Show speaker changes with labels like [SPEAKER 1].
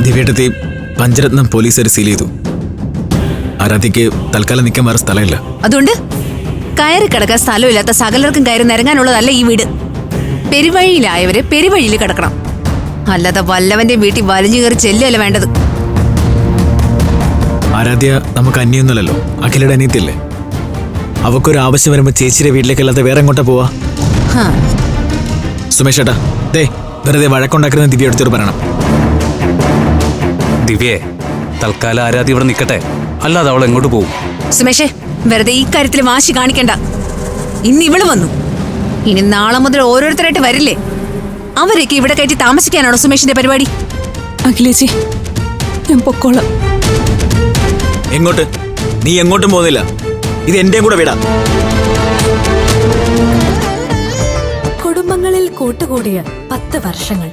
[SPEAKER 1] ദിവ്യേട്ടത്തി പഞ്ചരത്നം പോലീസുകാർ സീൽ ചെയ്തു. ആരാധ്യക്ക് തൽക്കാലം നിൽക്കാൻ വേറെ സ്ഥലമില്ല.
[SPEAKER 2] അതുകൊണ്ട് കയറി കിടക്കാൻ സ്ഥലമില്ലാത്ത സകലർക്കും കയറി നിരങ്ങാനുള്ളതല്ല ഈ വീട്. പെരുവഴിയിലായവര് പെരുവഴിയിൽ കിടക്കണം, അല്ലാതെ വല്ലവന്റെ വീട്ടിൽ വലിഞ്ഞു കയറി ചെല്ലല്ല വേണ്ടത്.
[SPEAKER 1] ആരാധ്യ നമുക്ക് അന്യൊന്നുമല്ലല്ലോ, അഖിലയുടെ അനിയത്തില്ലേ. അവക്കൊരു ആവശ്യം വരുമ്പോ ചേച്ചിയുടെ വീട്ടിലേക്കല്ലാതെ വേറെ എങ്ങോട്ടാ പോവാ? സുമേഷ് ഏട്ടാ, ദേ വെറുതെ വഴക്കുണ്ടാക്കുന്ന ദിവ്യ എടുത്തോട് പറയണം.
[SPEAKER 3] ദിവ്യേ, തൽക്കാലം ആരാധ്യ ഇവിടെ നിൽക്കട്ടെ, അല്ലാതെ അവൾ എങ്ങോട്ട് പോകും?
[SPEAKER 2] സുമേഷേ, വെറുതെ ഈ കാര്യത്തിൽ വാശി കാണിക്കണ്ട. ഇന്ന് ഇവള് വന്നു, ഇനി നാളെ മുതൽ ഓരോരുത്തരായിട്ട് വരില്ലേ? അവരൊക്കെ ഇവിടെ കയറ്റി താമസിക്കാനാണോ സുമേഷിന്റെ പരിപാടി?
[SPEAKER 4] അഖിലേച്ചി, ഞാൻ പൊക്കോളാം.
[SPEAKER 1] എങ്ങോട്ട്? നീ എങ്ങോട്ടും പോകുന്നില്ല, ഇത് എന്റെയും കൂടെ വീടാ.
[SPEAKER 5] കുടുംബങ്ങളിൽ കൂട്ടുകൂടിയ 10 വർഷങ്ങൾ.